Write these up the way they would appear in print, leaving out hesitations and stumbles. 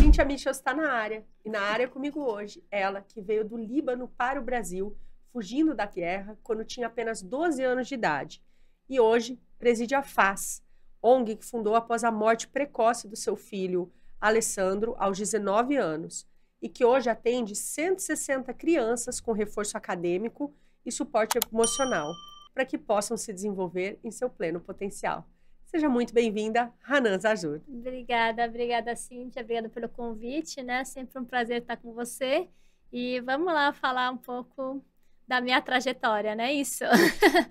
Cíntia Michels está na área. E na área comigo hoje, ela que veio do Líbano para o Brasil, fugindo da guerra, quando tinha apenas 12 anos de idade. E hoje preside a FAS, ONG que fundou após a morte precoce do seu filho, Alessandro, aos 19 anos. E que hoje atende 160 crianças com reforço acadêmico e suporte emocional, para que possam se desenvolver em seu pleno potencial. Seja muito bem-vinda, Hanan Zarzur. Obrigada, Cíntia. Obrigada pelo convite, né? Sempre um prazer estar com você. E vamos lá falar um pouco da minha trajetória, né? Isso.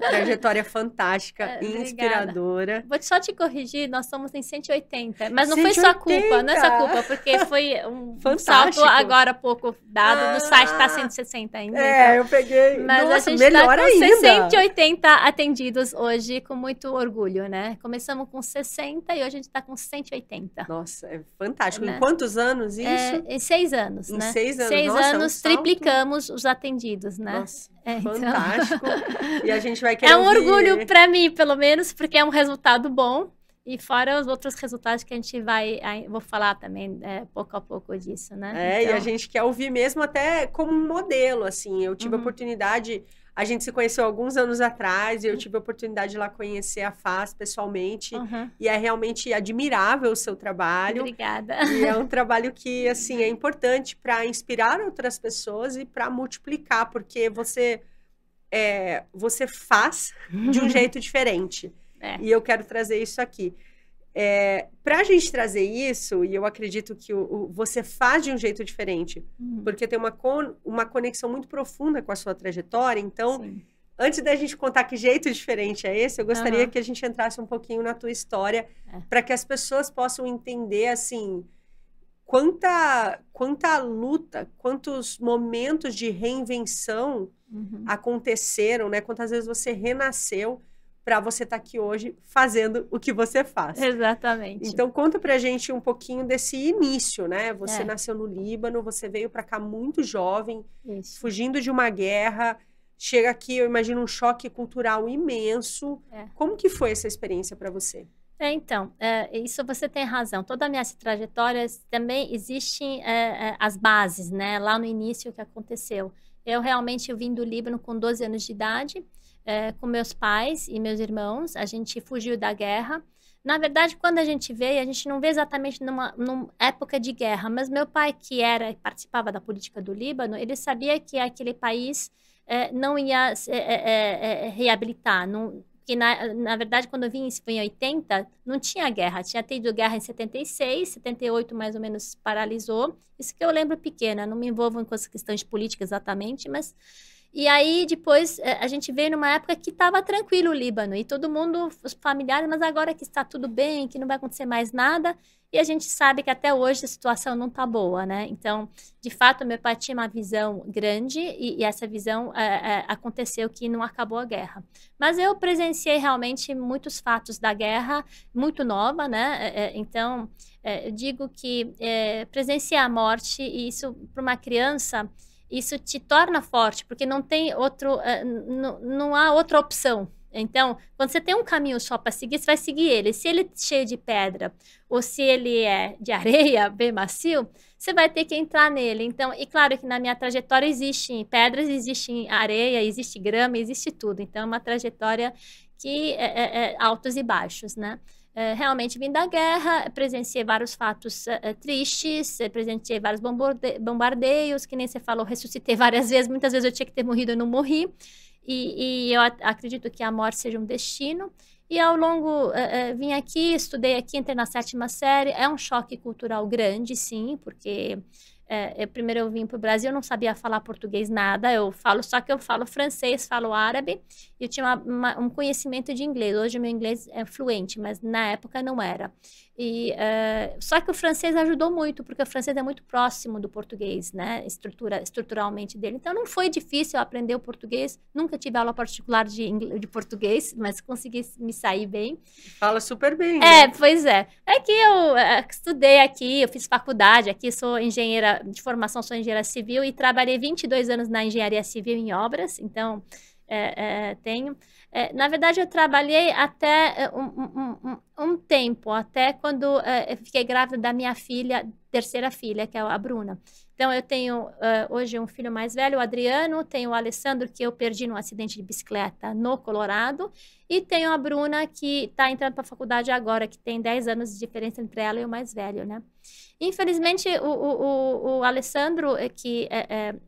Trajetória fantástica, inspiradora. Vou só te corrigir, nós somos em 180, mas não 180. Foi sua culpa, não é sua culpa, porque foi um salto agora há pouco dado, no site está 160 ainda. É, então. Eu peguei, mas nossa, a gente melhor tá com ainda. 180 atendidos hoje, com muito orgulho, né? Começamos com 60 e hoje a gente está com 180. Nossa, é fantástico. Né? Em quantos anos isso? Em 6 anos, em né? 6 anos, 6 nossa, anos, triplicamos os atendidos, né? Nossa. Fantástico. Então... E a gente vai querer É um orgulho para mim, pelo menos, porque é um resultado bom. E fora os outros resultados que a gente vou falar também pouco a pouco disso, né? Então... E a gente quer ouvir mesmo até como um modelo, assim. Eu tive a oportunidade, a gente se conheceu alguns anos atrás, e eu tive a oportunidade de lá conhecer a FAS pessoalmente. E é realmente admirável o seu trabalho. Obrigada. E é um trabalho que, assim, é importante para inspirar outras pessoas e para multiplicar, porque você faz de um jeito diferente. E eu quero trazer isso aqui. Para a gente trazer isso, e eu acredito que você faz de um jeito diferente, porque tem uma conexão muito profunda com a sua trajetória. Então, sim, antes da gente contar que jeito diferente é esse, eu gostaria que a gente entrasse um pouquinho na tua história, para que as pessoas possam entender, assim, quanta luta, quantos momentos de reinvenção aconteceram, né? Quantas vezes você renasceu para você estar aqui hoje fazendo o que você faz. Exatamente. Então, conta pra gente um pouquinho desse início, né? Você nasceu no Líbano, você veio para cá muito jovem, fugindo de uma guerra, chega aqui, eu imagino, um choque cultural imenso. Como que foi essa experiência para você? Então, isso você tem razão. Toda a minha trajetória também existem as bases, né? Lá no início, o que aconteceu. Eu vim do Líbano com 12 anos de idade, com meus pais e meus irmãos. A gente fugiu da guerra. Na verdade, quando a gente veio, a gente não veio exatamente numa época de guerra, mas meu pai, que participava da política do Líbano, ele sabia que aquele país não ia reabilitar, que na verdade, quando eu vim, isso foi em 80, não tinha guerra. Tinha tido guerra em 76, 78 mais ou menos paralisou. Isso que eu lembro pequena, não me envolvo com as questões políticas exatamente, mas... E aí, depois, a gente veio numa época que estava tranquilo o Líbano, e todo mundo, os familiares, mas agora que está tudo bem, que não vai acontecer mais nada, e a gente sabe que até hoje a situação não está boa, né? Então, de fato, meu pai tinha uma visão grande, e essa visão aconteceu que não acabou a guerra. Mas eu presenciei realmente muitos fatos da guerra, muito nova, né? Então, eu digo que presenciar a morte, e isso para uma criança... Isso te torna forte, porque não tem não há outra opção. Então, quando você tem um caminho só para seguir, você vai seguir ele. Se ele é cheio de pedra ou se ele é de areia, bem macio, você vai ter que entrar nele. Então, e claro que na minha trajetória existem pedras, existe areia, existe grama, existe tudo. Então, é uma trajetória que altos e baixos, né? Realmente vim da guerra, presenciei vários fatos tristes, presenciei vários bombardeios, que nem você falou, ressuscitei várias vezes, muitas vezes eu tinha que ter morrido e não morri, e eu acredito que a morte seja um destino, e ao longo, vim aqui, estudei aqui, entrei na 7ª série, é um choque cultural grande, sim, porque... primeiro eu vim para o Brasil, eu não sabia falar português nada, só que eu falo francês, falo árabe, e eu tinha um conhecimento de inglês. Hoje o meu inglês é fluente, mas na época não era. Só que o francês ajudou muito, porque o francês é muito próximo do português, né, estruturalmente dele. Então não foi difícil aprender o português, nunca tive aula particular de português, mas consegui me sair bem. Fala super bem, né? Pois é. É que eu estudei aqui, eu fiz faculdade aqui, sou engenheira de formação, sou engenheira civil e trabalhei 22 anos na engenharia civil em obras, então tenho... na verdade, eu trabalhei até um tempo, até quando eu fiquei grávida da minha filha, terceira filha, que é a Bruna. Então, eu tenho hoje um filho mais velho, o Adriano, tenho o Alessandro, que eu perdi num acidente de bicicleta no Colorado, e tenho a Bruna, que está entrando para a faculdade agora, que tem 10 anos de diferença entre ela e o mais velho, né? Infelizmente, o Alessandro, que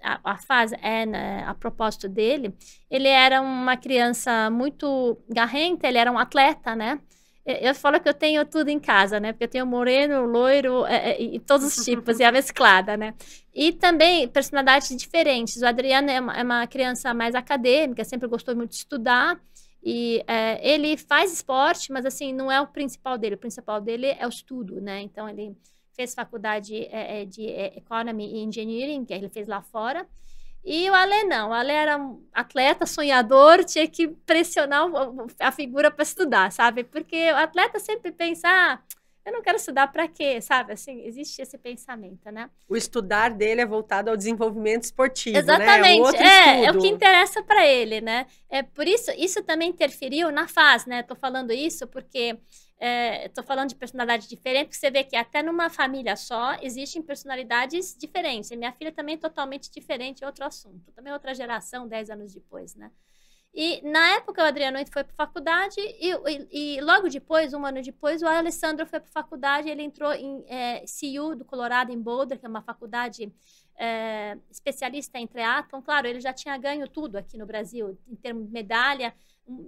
a fase né, a propósito dele, ele era uma criança muito garrenta, ele era um atleta, né? Eu falo que eu tenho tudo em casa, né? Porque eu tenho moreno, loiro, e todos os tipos, e a mesclada, né? E também personalidades diferentes. O Adriano é uma criança mais acadêmica, sempre gostou muito de estudar. E ele faz esporte, mas assim, não é o principal dele. O principal dele é o estudo, né? Então, ele fez faculdade de Economy e Engineering, que ele fez lá fora. E o Ale não, o Ale era um atleta, sonhador, tinha que pressionar a figura para estudar, sabe? Porque o atleta sempre pensa, eu não quero estudar para quê, sabe? Assim, existe esse pensamento, né? O estudar dele é voltado ao desenvolvimento esportivo, exatamente, né? É o que interessa para ele, né? Por isso também interferiu na fase, né? Tô falando isso porque estou falando de personalidade diferente, porque você vê que até numa família só existem personalidades diferentes. E minha filha também é totalmente diferente, é outro assunto. Também é outra geração, 10 anos depois, né? E na época o Adriano foi para a faculdade e logo depois, um ano depois, o Alessandro foi para a faculdade. Ele entrou em CU do Colorado, em Boulder, que é uma faculdade especialista em triatlon. Claro, ele já tinha ganho tudo aqui no Brasil, em termos de medalha.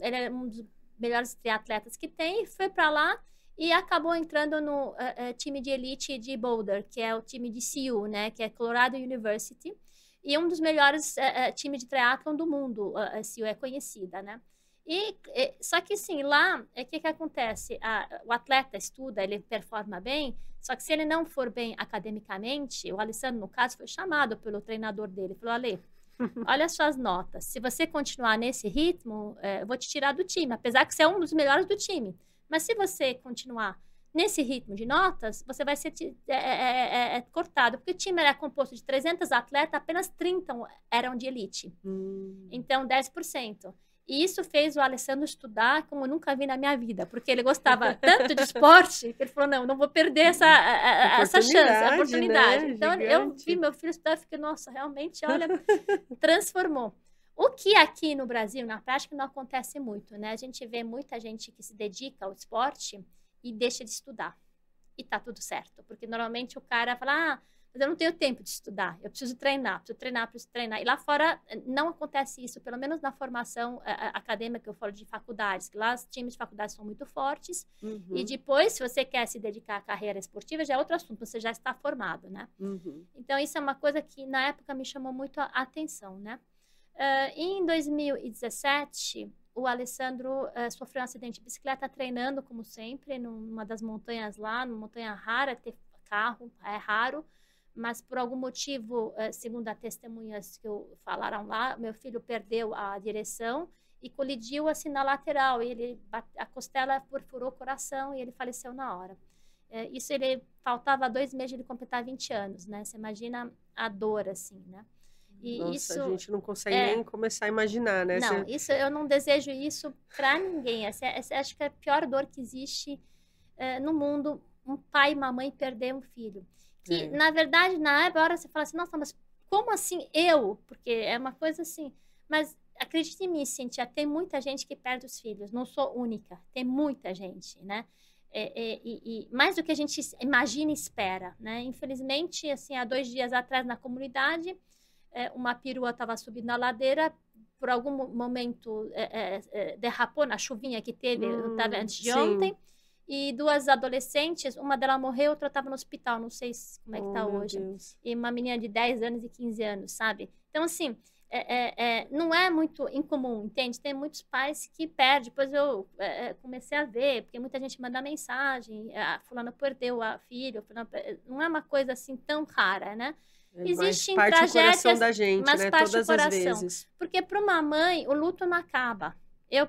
Ele é um dos melhores triatletas que tem, foi para lá e acabou entrando no time de elite de Boulder, que é o time de CU, né, que é Colorado University, e um dos melhores times de triatlon do mundo, a CU é conhecida, né? Só que sim, lá, o que acontece? O atleta estuda, ele performa bem, só que se ele não for bem academicamente, o Alessandro, no caso, foi chamado pelo treinador dele, falou, Ale, olha as suas notas. Se você continuar nesse ritmo, eu vou te tirar do time, apesar que você é um dos melhores do time. Mas se você continuar nesse ritmo de notas, você vai ser cortado. Porque o time era composto de 300 atletas, apenas 30 eram de elite. Então, 10%. E isso fez o Alessandro estudar como eu nunca vi na minha vida, porque ele gostava tanto de esporte, que ele falou, não vou perder essa chance, a oportunidade. Né? Então, gigante. Eu vi meu filho estudar e fiquei, nossa, realmente, olha, transformou. O que aqui no Brasil, na prática, não acontece muito, né? A gente vê muita gente que se dedica ao esporte e deixa de estudar. E tá tudo certo, porque normalmente o cara fala, mas eu não tenho tempo de estudar, eu preciso treinar. E lá fora não acontece isso, pelo menos na formação acadêmica, que eu falo de faculdades, que lá os times de faculdades são muito fortes. E depois, se você quer se dedicar à carreira esportiva, já é outro assunto, você já está formado, né? Então, isso é uma coisa que na época me chamou muito a atenção, né? Em 2017, o Alessandro sofreu um acidente de bicicleta treinando, como sempre, numa das montanhas lá, numa montanha rara, ter carro é raro. Mas por algum motivo, segundo as testemunhas que falaram lá, meu filho perdeu a direção e colidiu assim na lateral. A costela perfurou o coração e ele faleceu na hora. Isso ele faltava 2 meses de ele completar 20 anos, né? Você imagina a dor assim, né? E nossa, isso, a gente não consegue nem começar a imaginar, né? Não, isso eu não desejo isso para ninguém. Essa acho que é a pior dor que existe no mundo, um pai e uma mãe perder um filho. Que, na verdade, na hora você fala assim, nossa, mas como assim eu? Porque é uma coisa assim. Mas acredite em mim, Cíntia, tem muita gente que perde os filhos. Não sou única, tem muita gente, né? E mais do que a gente imagina e espera, né? Infelizmente, assim, há 2 dias atrás na comunidade, uma perua estava subindo na ladeira, por algum momento derrapou na chuvinha que teve antes de ontem. E 2 adolescentes, uma delas morreu, outra estava no hospital, não sei como é que está hoje. Deus. E uma menina de 10 anos e 15 anos, sabe? Então, assim, não é muito incomum, entende? Tem muitos pais que perdem. Depois eu comecei a ver, porque muita gente manda mensagem, fulano perdeu a filha, não é uma coisa assim tão rara, né? Existem tragédias, o coração da gente, mas né? Todas as vezes. Porque para uma mãe, o luto não acaba.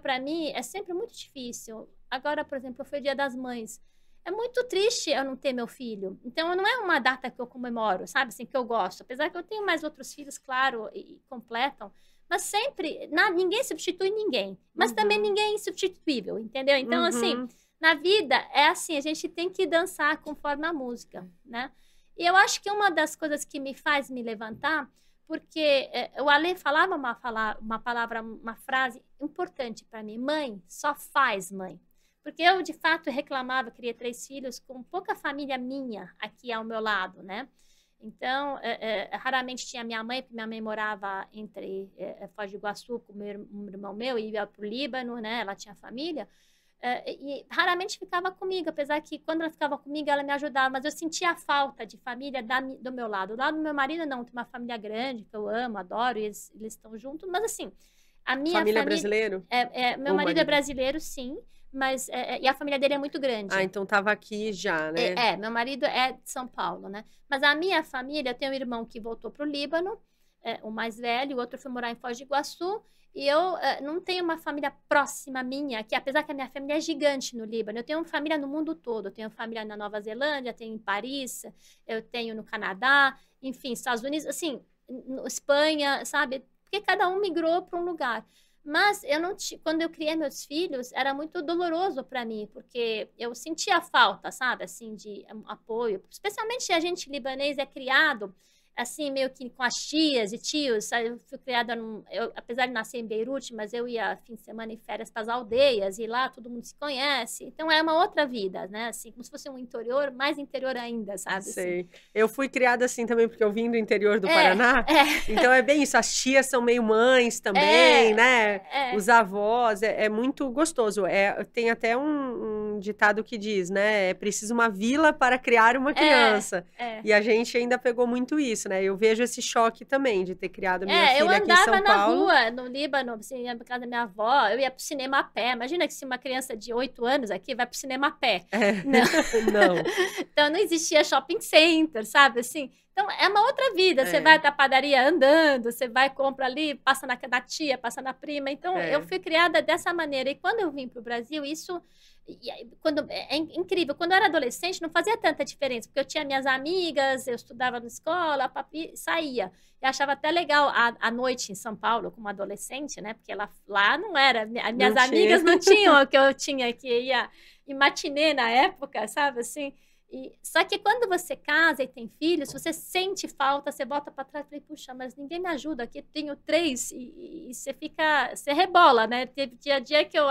Para mim, é sempre muito difícil. Agora, por exemplo, foi o Dia das Mães. É muito triste eu não ter meu filho. Então, não é uma data que eu comemoro, sabe? Assim, que eu gosto. Apesar que eu tenho mais outros filhos, claro, e completam. Mas sempre, ninguém substitui ninguém. Mas também ninguém é insubstituível, entendeu? Então, assim, na vida é assim, a gente tem que dançar conforme a música, né? E eu acho que uma das coisas que me faz me levantar, porque o Ale falava uma palavra, uma frase importante para mim: mãe, só faz mãe. Porque eu, de fato, reclamava, queria 3 filhos com pouca família minha aqui ao meu lado, né? Então, raramente tinha minha mãe, porque minha mãe morava entre Foz do Iguaçu com um irmão meu, e ia para o Líbano, né? Ela tinha família. E raramente ficava comigo, apesar que quando ela ficava comigo, ela me ajudava, mas eu sentia a falta de família do meu lado. Do lado do meu marido, não, tem uma família grande, que eu amo, adoro, e eles estão juntos, mas assim, a minha família... Família brasileiro? Meu marido é brasileiro, sim, mas e a família dele é muito grande. Ah, então tava aqui já, né? Meu marido é de São Paulo, né? Mas a minha família, eu tenho um irmão que voltou para o Líbano, o mais velho, o outro foi morar em Foz do Iguaçu, e eu não tenho uma família próxima minha, que apesar que a minha família é gigante no Líbano, eu tenho família no mundo todo, eu tenho família na Nova Zelândia, tenho em Paris, eu tenho no Canadá, enfim, Estados Unidos, assim, Espanha, sabe? Porque cada um migrou para um lugar. Mas eu não quando eu criei meus filhos, era muito doloroso para mim, porque eu sentia falta, sabe, assim, de apoio. Especialmente a gente libanês é criado assim, meio que com as tias e tios, sabe? Eu fui criada, apesar de nascer em Beirute, mas eu ia fim de semana em férias para as aldeias, e lá todo mundo se conhece. Então, é uma outra vida, né? Assim, como se fosse um interior, mais interior ainda, sabe? Sei. Assim. Eu fui criada assim também, porque eu vim do interior do Paraná. Então, é bem isso. As tias são meio mães também, né? Os avós. É muito gostoso. Tem até um ditado que diz, né? É preciso uma vila para criar uma criança. E a gente ainda pegou muito isso, né? Eu vejo esse choque também de ter criado minha filha aqui em São Paulo. Eu andava na rua, no Líbano, assim, ia pra casa da minha avó, eu ia pro cinema a pé. Imagina que se uma criança de 8 anos aqui vai pro cinema a pé. Não. Então, não existia shopping center, sabe? Assim, então, é uma outra vida. Você vai pra padaria andando, você vai, compra ali, passa na tia, passa na prima. Então, eu fui criada dessa maneira. E quando eu vim pro Brasil, isso... é incrível, quando eu era adolescente não fazia tanta diferença, porque eu tinha minhas amigas, eu estudava na escola, papi, saía, eu achava até legal a noite em São Paulo como adolescente, né, porque lá não era, minhas amigas não tinham o que eu tinha, que ia em matinê na época, sabe, assim, só que quando você casa e tem filhos, você sente falta, você volta para trás e fala, puxa, mas ninguém me ajuda, aqui tenho 3, e você rebola, né, teve dia que eu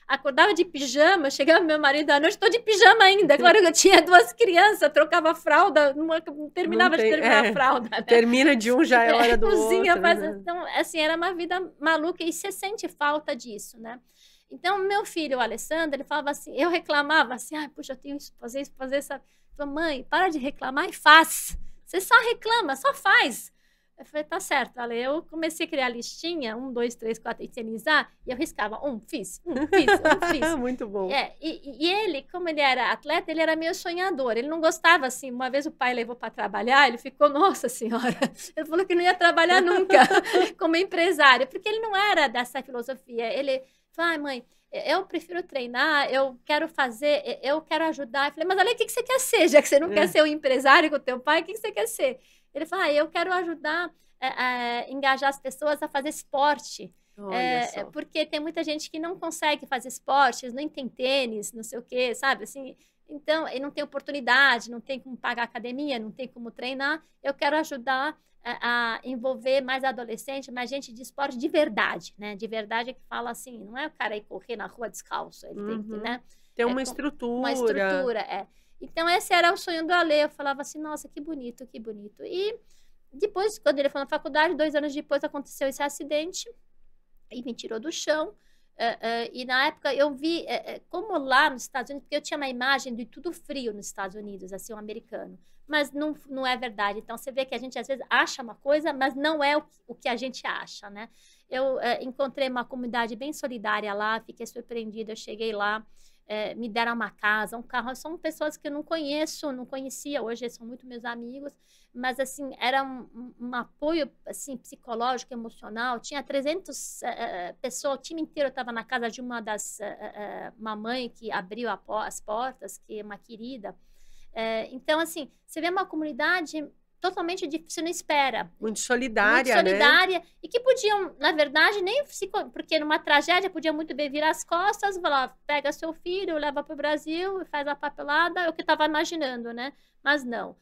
acordava de pijama, chegava meu marido à noite, estou de pijama ainda. Claro que eu tinha 2 crianças, trocava a fralda, não terminava de terminar a fralda. Né? Termina de um, já é hora do cozinha, outro. Né? Então, assim, era uma vida maluca e você sente falta disso, né? Então, meu filho, o Alessandro, ele falava assim, eu reclamava assim, puxa, eu tenho isso, fazer isso, fazer isso. Falei, mãe, para de reclamar e faz. Você só reclama, só faz. Eu falei, tá certo, Ale. Eu comecei a criar listinha, 1, 2, 3, 4, eternizar, e eu riscava, fiz. Muito bom. E ele, como ele era atleta, ele era meio sonhador. Ele não gostava, assim, uma vez o pai levou para trabalhar, ele ficou, nossa senhora, ele falou que não ia trabalhar nunca como empresário, porque ele não era dessa filosofia. Ele falou, mãe, eu prefiro treinar, eu quero fazer, eu quero ajudar. Eu falei, mas Ale, o que você quer ser? Já que você não quer ser um empresário com o teu pai, o que você quer ser? Ele falou, eu quero ajudar a engajar as pessoas a fazer esporte. Porque tem muita gente que não consegue fazer esportes, nem tem tênis, não sei o quê, sabe? Assim, então, não tem oportunidade, não tem como pagar academia, não tem como treinar. Eu quero ajudar a envolver mais adolescente, mais gente de esporte de verdade, né? De verdade que fala assim, não é o cara ir correr na rua descalço, ele tem que, né? Tem uma estrutura. Uma estrutura, Então, esse era o sonho do Ale. Eu falava assim, nossa, que bonito, que bonito. E depois, quando ele foi na faculdade, 2 anos depois, aconteceu esse acidente e me tirou do chão. E na época eu vi como lá nos Estados Unidos, porque eu tinha uma imagem de tudo frio nos Estados Unidos, assim, um americano. Mas não é verdade. Então, você vê que a gente, às vezes, acha uma coisa, mas não é o que a gente acha, né? Eu encontrei uma comunidade bem solidária lá, fiquei surpreendida. Eu cheguei lá, me deram uma casa, um carro. São pessoas que eu não conhecia. Hoje são muito meus amigos. Mas, assim, era um apoio, assim, psicológico, emocional. Tinha 300 pessoas, o time inteiro estava na casa de uma mãe que abriu as portas, que é uma querida. Então, assim, você vê uma comunidade totalmente você não espera. Muito solidária, muito solidária, né? E que podiam, na verdade, nem se... Porque numa tragédia, podia muito bem virar as costas, falar, pega seu filho, leva para o Brasil e faz a papelada, é o que eu estava imaginando, né? Mas não.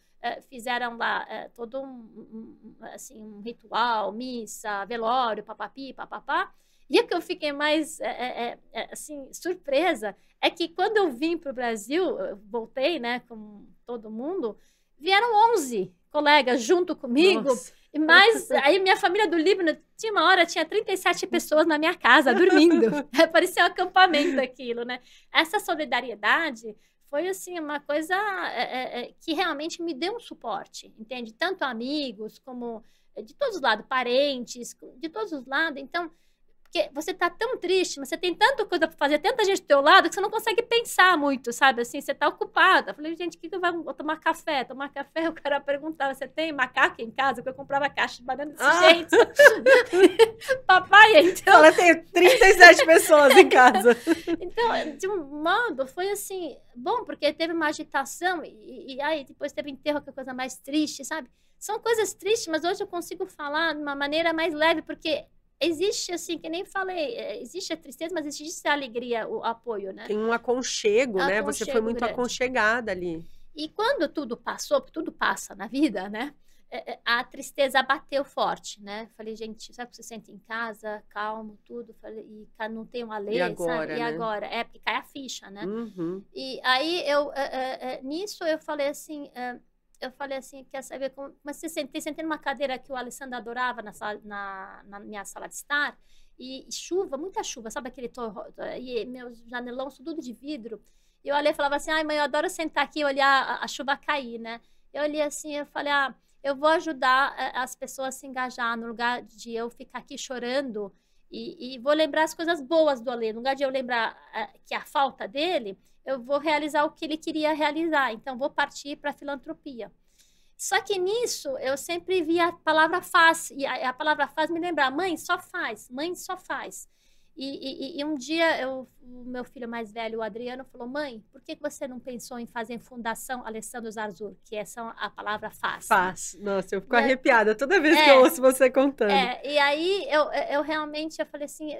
Fizeram lá todo um ritual, missa, velório, papapi, papapá. E o que eu fiquei mais, assim, surpresa é que quando eu vim para o Brasil, eu voltei, né, com todo mundo, vieram 11 colegas junto comigo. Nossa. Mas aí minha família do Líbano, tinha 37 pessoas na minha casa, dormindo. Parecia um acampamento aquilo, né? Essa solidariedade foi, assim, uma coisa que realmente me deu um suporte, entende? Tanto amigos, como de todos os lados, parentes, de todos os lados. Então, porque você tá tão triste, mas você tem tanta coisa para fazer, tanta gente do teu lado, que você não consegue pensar muito, sabe? Assim, você tá ocupada. Eu falei, gente, o que eu vou tomar café? Tomar café, o cara perguntava, você tem macaco em casa? Porque eu comprava caixa de banana desse jeito. Papai, então... Ela tem 37 pessoas em casa. Então, de um modo, foi assim, bom, porque teve uma agitação, e aí depois teve enterro, que é a coisa mais triste, sabe? São coisas tristes, mas hoje eu consigo falar de uma maneira mais leve, porque... Existe, assim, que nem falei, existe a tristeza, mas existe a alegria, o apoio, né? Tem um aconchego, né? Você foi muito grande. Aconchegada ali. E quando tudo passou, porque tudo passa na vida, né? A tristeza bateu forte, né? Falei, gente, sabe que você sente em casa, calmo, tudo. Falei, e não tem uma lei, agora, sabe? E né? agora? Porque cai a ficha, né? Uhum. E aí, nisso, eu falei assim... quer saber como você sentei numa cadeira que o Alessandro adorava na minha sala de estar, e chuva, muita chuva, sabe aquele e meus janelões tudo de vidro, e eu olhei e falava assim, ai mãe, eu adoro sentar aqui e olhar a chuva cair, né? Eu olhei assim, eu falei, eu vou ajudar as pessoas a se engajar, no lugar de eu ficar aqui chorando, e vou lembrar as coisas boas do Alê, no lugar de eu lembrar que a falta dele, eu vou realizar o que ele queria realizar. Então, vou partir para a filantropia. Só que nisso, eu sempre via a palavra faz. E a palavra faz me lembra, mãe, só faz. Mãe, só faz. E um dia, o meu filho mais velho, o Adriano, falou, mãe, por que você não pensou em fazer Fundação Alessandro Zarzur? Que essa é a palavra faz. Faz. Nossa, eu fico arrepiada toda vez que eu ouço você contando. E aí, eu realmente falei assim,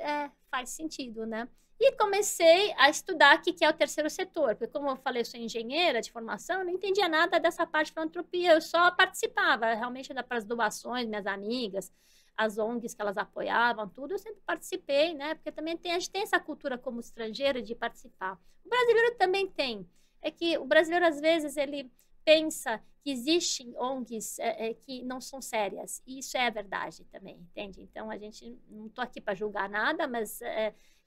faz sentido, né? E comecei a estudar o que é o terceiro setor, porque como eu falei, eu sou engenheira de formação, eu não entendia nada dessa parte de filantropia, eu só participava, realmente para as doações, minhas amigas, as ONGs que elas apoiavam, tudo, eu sempre participei, né? Porque também a gente tem essa cultura como estrangeiro de participar. O brasileiro também tem. É que o brasileiro, às vezes, ele pensa que existem ONGs que não são sérias, e isso é verdade também, entende? Então, a gente, não estou aqui para julgar nada, mas...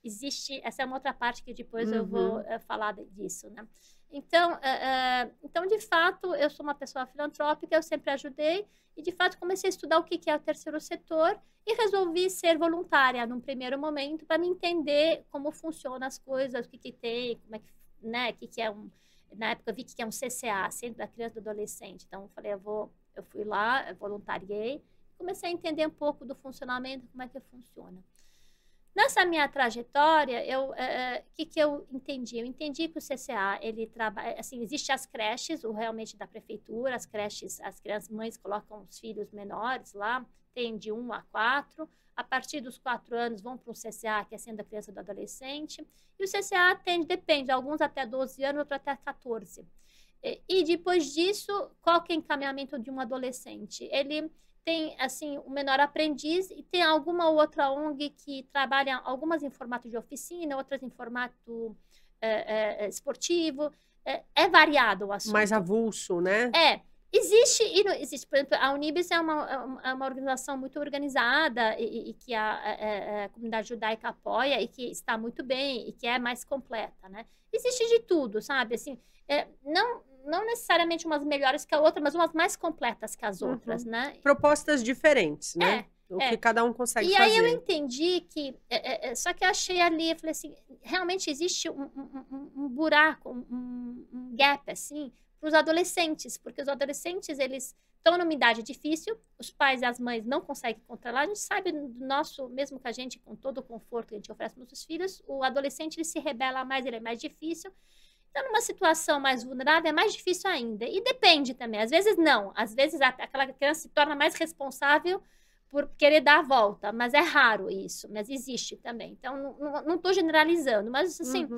existe, essa é uma outra parte que depois eu vou falar disso, né? Então, de fato, eu sou uma pessoa filantrópica, eu sempre ajudei, e de fato comecei a estudar o que é o terceiro setor e resolvi ser voluntária num primeiro momento para me entender como funcionam as coisas, o que tem, como é que, né, o que é na época eu vi que é um CCA, Centro da Criança e do Adolescente, então eu falei, eu fui lá, voluntariei, comecei a entender um pouco do funcionamento, como é que funciona. Nessa minha trajetória, que eu entendi? Eu entendi que o CCA, ele trabalha, assim, existem as creches, realmente da prefeitura, as creches, as crianças, mães colocam os filhos menores lá, tem de 1 a 4, a partir dos 4 anos vão para um CCA, que é Centro da Criança e do Adolescente, e o CCA depende, alguns até 12 anos, outros até 14. E depois disso, qual que é o encaminhamento de um adolescente? Ele tem, assim, o menor aprendiz e tem alguma outra ONG que trabalha algumas em formato de oficina, outras em formato esportivo. É variado o assunto. Mais avulso, né? Existe e não existe. Por exemplo, a Unibis é uma organização muito organizada e que a comunidade judaica apoia e que está muito bem e que é mais completa, né? Existe de tudo, sabe? Assim, não necessariamente umas melhores que a outra, mas umas mais completas que as outras, né? Propostas diferentes, né? O que cada um consegue fazer. E aí eu entendi que... só que eu achei ali, eu falei assim, realmente existe um buraco, um gap, assim, para os adolescentes, porque os adolescentes, eles estão numa idade difícil, os pais e as mães não conseguem controlar, a gente sabe do nosso, mesmo que a gente, com todo o conforto que a gente oferece para os nossos filhos, o adolescente, ele se rebela mais, ele é mais difícil. Então, numa situação mais vulnerável, é mais difícil ainda. E depende também. Às vezes, não. Às vezes, aquela criança se torna mais responsável por querer dar a volta. Mas é raro isso. Mas existe também. Então, não estou generalizando. Mas, assim,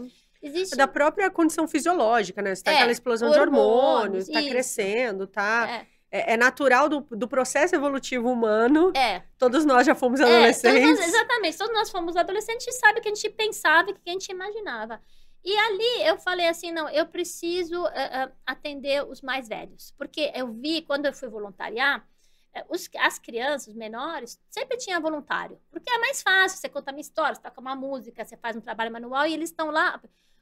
existe... Da própria condição fisiológica, né? Você tá aquela explosão de hormônios, tá crescendo, tá... É natural do processo evolutivo humano. Todos nós já fomos adolescentes. Exatamente. Todos nós fomos adolescentes e sabe o que a gente pensava e o que a gente imaginava. E ali eu falei assim, não, eu preciso atender os mais velhos. Porque eu vi, quando eu fui voluntariar, as crianças, os menores, sempre tinha voluntário. Porque é mais fácil, você conta uma história, você toca uma música, você faz um trabalho manual e eles estão lá.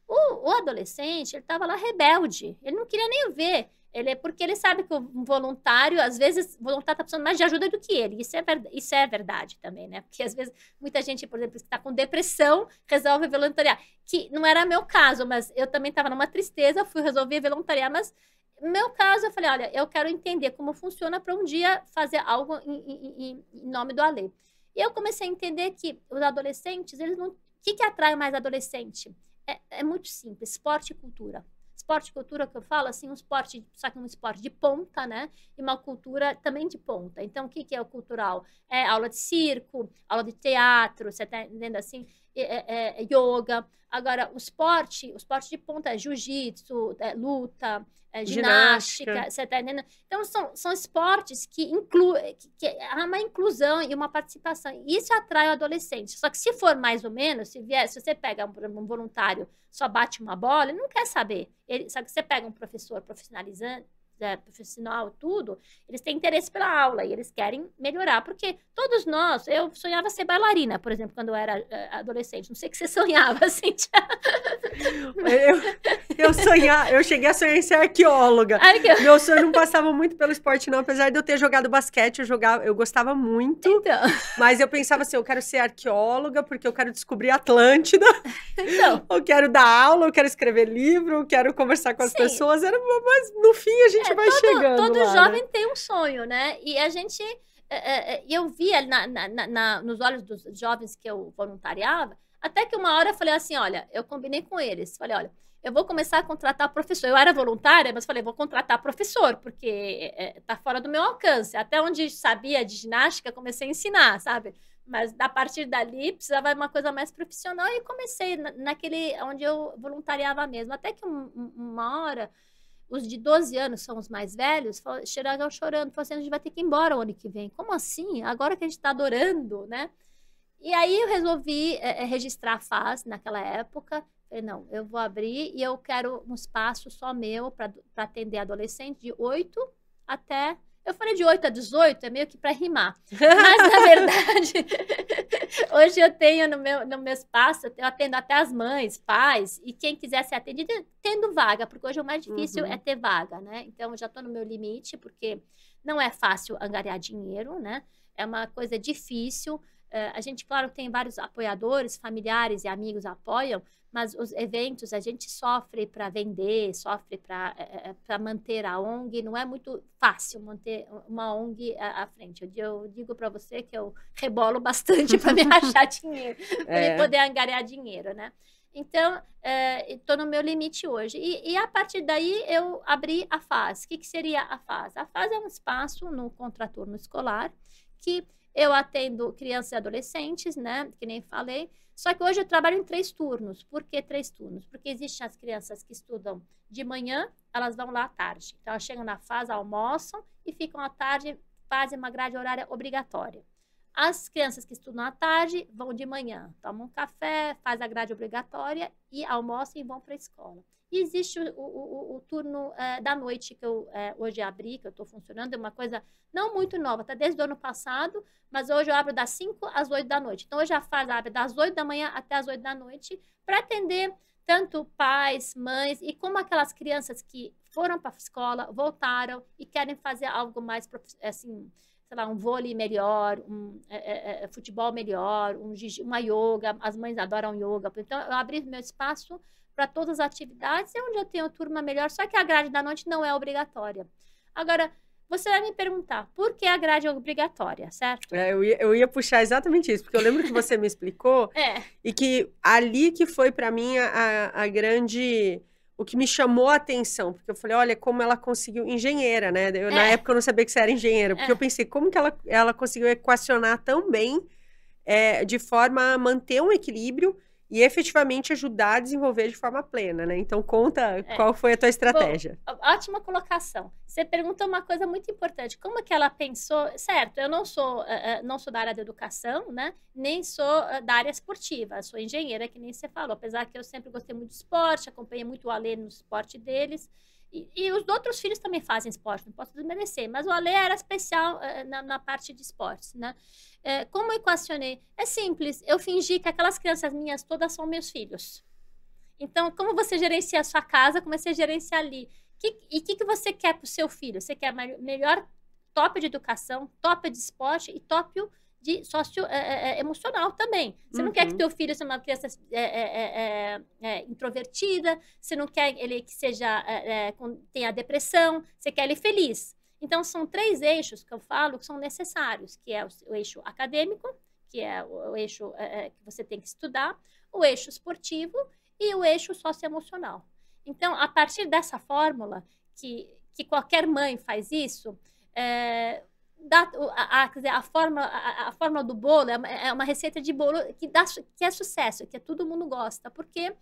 O adolescente, ele estava lá rebelde. Ele não queria nem ver. Porque ele sabe que o voluntário, às vezes, o voluntário está precisando mais de ajuda do que ele. Isso é verdade também, né? Porque, às vezes, muita gente, por exemplo, que está com depressão, resolve voluntariar. Que não era meu caso, mas eu também estava numa tristeza, fui resolver voluntariar. Mas, no meu caso, eu falei, olha, eu quero entender como funciona para um dia fazer algo em nome do além. E eu comecei a entender que os adolescentes, eles não... O que atrai mais adolescente? É muito simples, esporte e cultura. Esporte e cultura que eu falo, assim, só que um esporte de ponta, né? E uma cultura também de ponta. Então, o que é o cultural? É aula de circo, aula de teatro, você tá entendendo assim? Yoga. Agora, o esporte de ponta é jiu-jitsu, luta, ginástica, você tá entendendo? Então, são esportes que há uma inclusão e uma participação. E isso atrai o adolescente. Só que se for mais ou menos, se você pega um voluntário, só bate uma bola, ele não quer saber. Só que você pega um professor profissional, tudo, eles têm interesse pela aula e eles querem melhorar, porque todos nós, eu sonhava ser bailarina, por exemplo, quando eu era adolescente, não sei o que você sonhava, Cíntia. Eu cheguei a sonhar em ser arqueóloga. Meu sonho não passava muito pelo esporte não, apesar de eu ter jogado basquete, eu gostava muito, então. Mas eu pensava assim, eu quero ser arqueóloga porque eu quero descobrir a Atlântida, então. Eu quero dar aula, eu quero escrever livro, eu quero conversar com as pessoas, mas no fim a gente vai chegando todo lá, jovem, né? tem um sonho, né? E a gente... eu via nos olhos dos jovens que eu voluntariava, até que uma hora eu falei assim, olha, eu combinei com eles. Falei, olha, eu vou começar a contratar professor. Eu era voluntária, mas falei, vou contratar professor, porque tá fora do meu alcance. Até onde sabia de ginástica, comecei a ensinar, sabe? Mas, a partir dali, precisava de uma coisa mais profissional e comecei naquele onde eu voluntariava mesmo. Até que uma hora... Os de 12 anos são os mais velhos, chegaram chorando, falaram assim, a gente vai ter que ir embora o ano que vem. Como assim? Agora que a gente está adorando, né? E aí eu resolvi registrar a FAS naquela época. Falei, não, eu vou abrir e eu quero um espaço só meu para atender adolescente de 8 até... Eu falei de 8 a 18, é meio que para rimar. Mas, na verdade, hoje eu tenho no meu espaço, eu atendo até as mães, pais, e quem quiser ser atendido, tendo vaga, porque hoje o mais difícil é ter vaga, né? Então, eu já estou no meu limite, porque não é fácil angariar dinheiro, né? É uma coisa difícil. A gente, claro, tem vários apoiadores, familiares e amigos apoiam, mas os eventos a gente sofre para vender, sofre para manter a ONG. Não é muito fácil manter uma ONG à frente. Eu digo para você que eu rebolo bastante para me achar dinheiro, para poder angariar dinheiro, né? Então, estou no meu limite hoje. E a partir daí, eu abri a FAS. O que seria a FAS? A FAS é um espaço no contraturno escolar que eu atendo crianças e adolescentes, né? Que nem falei. Só que hoje eu trabalho em 3 turnos. Por que 3 turnos? Porque existem as crianças que estudam de manhã, elas vão lá à tarde. Então, elas chegam na FAS, almoçam e ficam à tarde, fazem uma grade horária obrigatória. As crianças que estudam à tarde vão de manhã, tomam um café, fazem a grade obrigatória e almoçam e vão para a escola. E existe o turno da noite que eu hoje abri, que eu estou funcionando, é uma coisa não muito nova, tá desde o ano passado, mas hoje eu abro das 5 às 8 da noite. Então, hoje a FAS abre das 8 da manhã até as 8 da noite para atender tanto pais, mães e como aquelas crianças que foram para a escola, voltaram e querem fazer algo mais, assim, sei lá, um vôlei melhor, futebol melhor, uma yoga, as mães adoram yoga. Então, eu abri meu espaço para todas as atividades, é onde eu tenho turma melhor, só que a grade da noite não é obrigatória. Agora, você vai me perguntar, por que a grade é obrigatória, certo? Eu ia puxar exatamente isso, porque eu lembro que você me explicou, e que ali que foi para mim o que me chamou a atenção, porque eu falei, olha, como ela conseguiu, engenheira, né? Na época eu não sabia que você era engenheira, porque eu pensei, como que ela conseguiu equacionar tão bem, de forma a manter um equilíbrio e efetivamente ajudar a desenvolver de forma plena, né? Então, conta qual foi a tua estratégia. Bom, ótima colocação. Você perguntou uma coisa muito importante. Como que ela pensou? Certo, eu não sou da área da educação, né? Nem sou da área esportiva. Sou engenheira, que nem você falou. Apesar que eu sempre gostei muito de esporte, acompanhei muito o Alê no esporte deles. E os outros filhos também fazem esporte, não posso desmerecer. Mas o Alê era especial na parte de esportes, né? Como eu equacionei? É simples. Eu fingi que aquelas crianças minhas todas são meus filhos. Então, como você gerencia a sua casa, comecei a gerenciar ali. E o que você quer para o seu filho? Você quer melhor top de educação, top de esporte e top de emocional também. Você não quer que teu filho seja uma criança introvertida, você não quer ele que seja tenha depressão, você quer ele feliz. Então, são 3 eixos que eu falo que são necessários, que é o eixo acadêmico, que é o eixo que você tem que estudar, o eixo esportivo e o eixo socioemocional. Então, a partir dessa fórmula, que qualquer mãe faz isso, a fórmula do bolo é uma receita de bolo que é sucesso, que todo mundo gosta, porque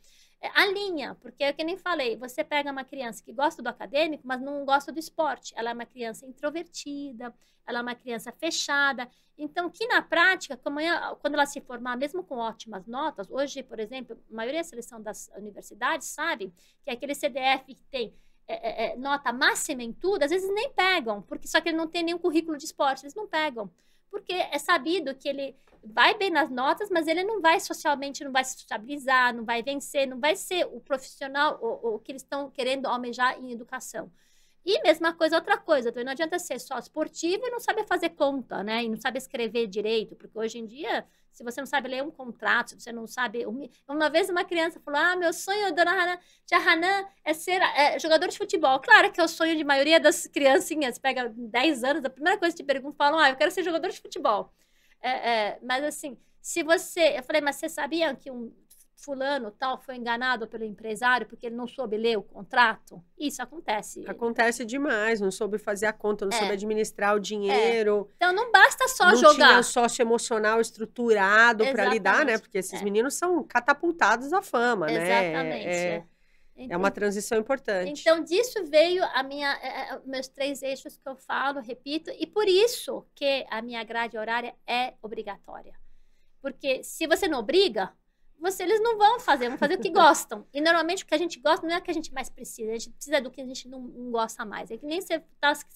alinha, porque é que nem falei, você pega uma criança que gosta do acadêmico, mas não gosta do esporte, ela é uma criança introvertida, ela é uma criança fechada, então que na prática, quando ela se formar, mesmo com ótimas notas, hoje, por exemplo, a maioria da seleção das universidades sabe que aquele CDF que tem nota máxima em tudo, às vezes nem pegam, porque só que ele não tem nenhum currículo de esporte, eles não pegam, porque é sabido que ele vai bem nas notas, mas ele não vai socialmente, não vai se estabilizar, não vai vencer, não vai ser o profissional o que eles estão querendo almejar em educação. E mesma coisa, outra coisa, não adianta ser só esportivo e não saber fazer conta, né? E não saber escrever direito, porque hoje em dia, se você não sabe ler um contrato, se você não sabe... Uma vez uma criança falou, meu sonho, dona Hanan, é ser jogador de futebol. Claro que é o sonho de maioria das criancinhas, pega 10 anos, a primeira coisa que te perguntam, falam, eu quero ser jogador de futebol. Mas assim, eu falei, mas você sabia que um fulano tal foi enganado pelo empresário porque ele não soube ler o contrato? Isso acontece. Acontece demais, não soube fazer a conta, não soube administrar o dinheiro. Então não basta só não jogar. Não tinha o socioemocional estruturado para lidar, né? Porque esses meninos são catapultados à fama, né? Exatamente. É uma transição importante. Então, disso veio meus 3 eixos que eu falo, repito, e por isso que a minha grade horária é obrigatória. Porque se você não obriga, eles não vão fazer o que gostam. E normalmente o que a gente gosta não é o que a gente mais precisa, a gente precisa do que a gente não gosta mais. É que nem você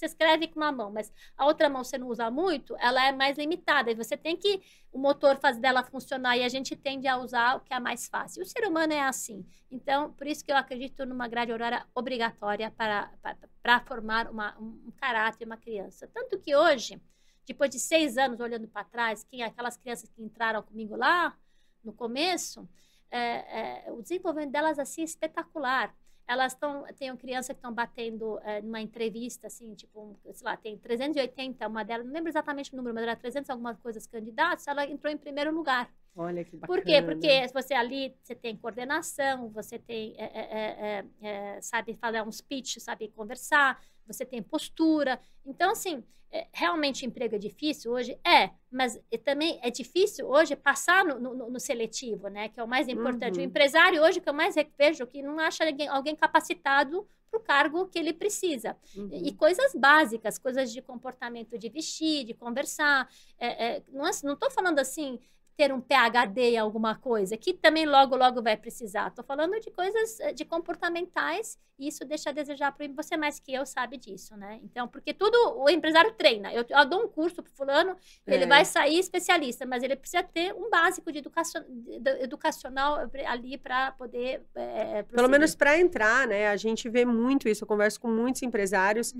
escreve com uma mão, mas a outra mão você não usa muito, ela é mais limitada. E você tem que o motor fazer dela funcionar e a gente tende a usar o que é mais fácil. O ser humano é assim. Então, por isso que eu acredito numa grade horária obrigatória para formar um caráter, uma criança. Tanto que hoje, depois de 6 anos olhando para trás, aquelas crianças que entraram comigo lá, no começo, o desenvolvimento delas assim é espetacular. Elas tem criança que estão batendo numa entrevista, assim, tipo, sei lá, tem 380, uma delas, não lembro exatamente o número, mas era 300 algumas coisas candidatos, ela entrou em primeiro lugar. Olha que bacana. Por quê? Porque você ali, você tem coordenação, você tem, sabe fazer um speech, sabe conversar, você tem postura. Então, assim, realmente emprego é difícil hoje? Mas também é difícil hoje passar no seletivo, né? Que é o mais importante. O empresário hoje, que eu mais vejo, que não acha alguém capacitado para o cargo que ele precisa. E coisas básicas, coisas de comportamento de vestir, de conversar. Não estou falando assim, ter um PhD em alguma coisa, que também logo vai precisar. Estou falando de coisas de comportamentais, e isso deixa a desejar para você mais que eu sabe disso, né? Então, porque tudo o empresário treina. Eu dou um curso para fulano, ele vai sair especialista, mas ele precisa ter um básico de educacional ali para poder pelo menos para entrar, né? A gente vê muito isso, eu converso com muitos empresários,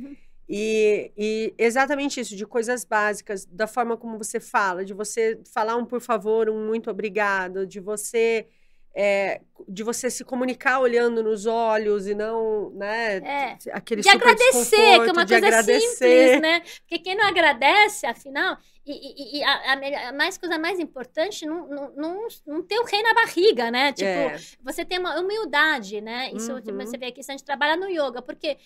e exatamente isso, de coisas básicas, da forma como você fala, de você falar um por favor, um muito obrigado, de você de você se comunicar olhando nos olhos e não, né, aquele de agradecer, que é uma coisa simples, né? Porque quem não agradece, afinal, a coisa mais importante, não ter o rei na barriga, né? Tipo, você tem uma humildade, né? Isso você vê aqui, se a gente trabalha no yoga, porque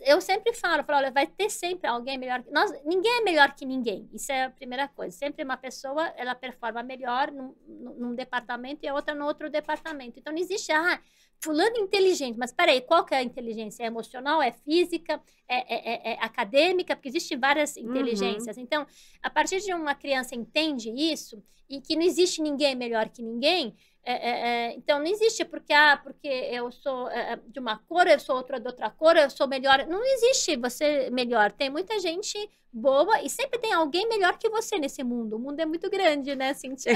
eu sempre falo, olha, vai ter sempre alguém melhor que nós. Ninguém é melhor que ninguém. Isso é a primeira coisa. Sempre uma pessoa, ela performa melhor num departamento e a outra no outro departamento. Então, não existe, fulano é inteligente. Mas, peraí, qual que é a inteligência? É emocional? É física? É acadêmica? Porque existem várias inteligências. Então, a partir de uma criança entende isso e que não existe ninguém melhor que ninguém, então, não existe porque eu sou de uma cor, eu sou outra de outra cor, eu sou melhor. Não existe você melhor. Tem muita gente boa e sempre tem alguém melhor que você nesse mundo. O mundo é muito grande, né, Cíntia?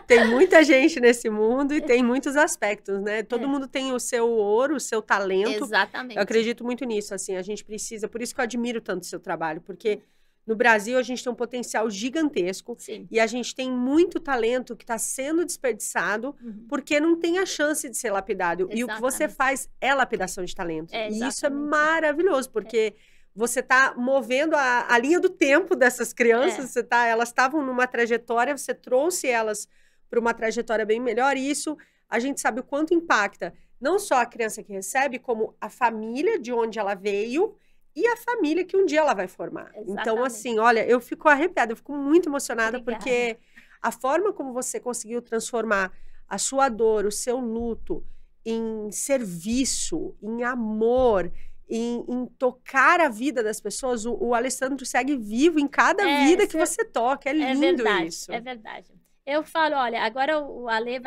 Tem muita gente nesse mundo e tem muitos aspectos, né? Todo mundo tem o seu ouro, o seu talento. Exatamente. Eu acredito muito nisso, assim, a gente precisa... Por isso que eu admiro tanto o seu trabalho, porque... No Brasil, a gente tem um potencial gigantesco. Sim. E a gente tem muito talento que está sendo desperdiçado porque não tem a chance de ser lapidado. Exatamente. E o que você faz é lapidação de talento. E isso é maravilhoso, porque você está movendo a linha do tempo dessas crianças. Elas estavam numa trajetória, você trouxe elas para uma trajetória bem melhor. E isso, a gente sabe o quanto impacta. Não só a criança que recebe, como a família de onde ela veio... E a família que um dia ela vai formar. Exatamente. Então, assim, olha, eu fico arrepiada, eu fico muito emocionada. Obrigada. Porque a forma como você conseguiu transformar a sua dor, o seu luto, em serviço, em amor, em tocar a vida das pessoas, o Alessandro segue vivo em cada vida que você toca. É lindo isso. É verdade. Eu falo, olha, agora o Ale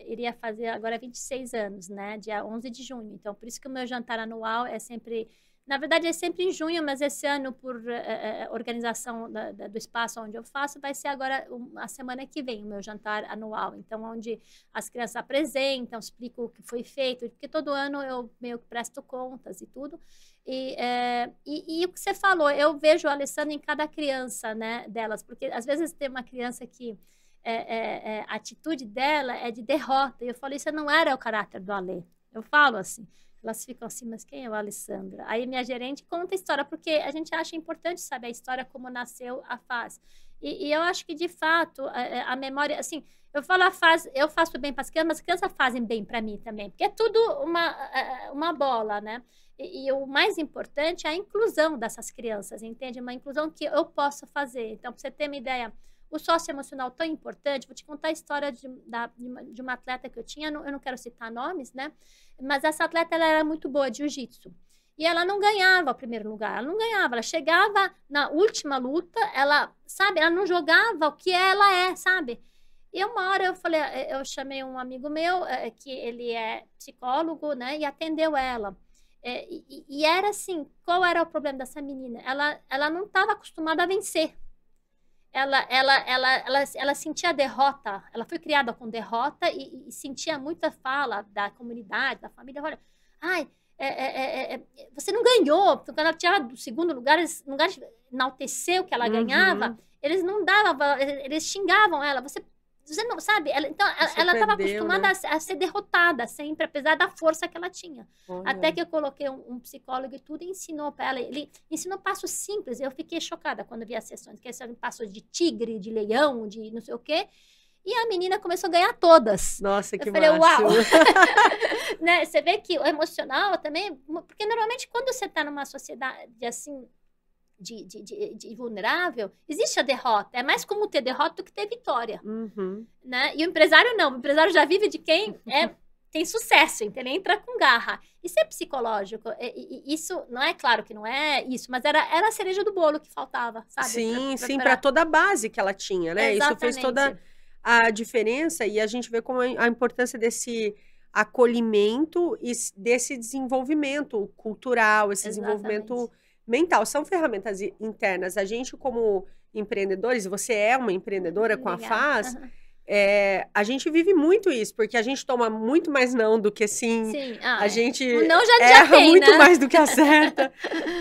iria fazer agora 26 anos, né? Dia 11 de junho. Então, por isso que o meu jantar anual é sempre... Na verdade, é sempre em junho, mas esse ano, por organização do espaço onde eu faço, vai ser agora a semana que vem, o meu jantar anual. Então, onde as crianças apresentam, explico o que foi feito, porque todo ano eu meio que presto contas e tudo. E o que você falou, eu vejo o Alessandro em cada criança, né, delas, porque às vezes tem uma criança que a atitude dela é de derrota, e eu falo, isso não era o caráter do Ale. Eu falo assim. Elas ficam assim, mas quem é o Alessandra? Aí minha gerente conta a história, porque a gente acha importante saber a história, como nasceu a Faz. E eu acho que, de fato, a memória... Assim, eu faço bem para as crianças, mas as crianças fazem bem para mim também. Porque é tudo uma bola, né? E o mais importante é a inclusão dessas crianças, entende? Uma inclusão que eu posso fazer. Então, para você ter uma ideia... O socioemocional tão importante, vou te contar a história de uma atleta que eu tinha, eu não quero citar nomes, né? Mas essa atleta, ela era muito boa de jiu-jitsu. E ela não ganhava o primeiro lugar, ela não ganhava. Ela chegava na última luta, ela não jogava o que ela é, sabe? E uma hora eu chamei um amigo meu, que ele é psicólogo, né? E atendeu ela. E era assim, qual era o problema dessa menina? Ela não estava acostumada a vencer. Ela sentia a derrota, ela foi criada com derrota e sentia muita fala da comunidade, da família. Olha, você não ganhou, porque quando ela tirava do segundo lugar, eles não enalteceu o que ela ganhava, eles não davam, eles xingavam ela, você não sabe, ela estava acostumada, né, a ser derrotada sempre, apesar da força que ela tinha. Até que eu coloquei um psicólogo e tudo e ensinou para ela. Ele ensinou passos simples. Eu fiquei chocada quando vi as sessões, que são passos de tigre, de leão, de não sei o quê. E a menina começou a ganhar todas. Nossa, que eu falei, máximo. Uau! Né? Você vê que o emocional também... Porque normalmente quando você está numa sociedade assim... De vulnerável, existe a derrota. É mais comum ter derrota do que ter vitória. Né? E o empresário não. O empresário já vive de quem tem sucesso, então ele entra com garra. Isso é psicológico. Isso, não é claro que não é isso, mas era a cereja do bolo que faltava, sabe? Sim, para toda a base que ela tinha, né? Exatamente. Isso fez toda a diferença e a gente vê como a importância desse acolhimento e desse desenvolvimento cultural, esse desenvolvimento mental. São ferramentas internas. A gente, como empreendedores, você é uma empreendedora com a Faz, a gente vive muito isso, porque a gente toma muito mais não do que sim. A gente não já erra tem, muito né? mais do que acerta.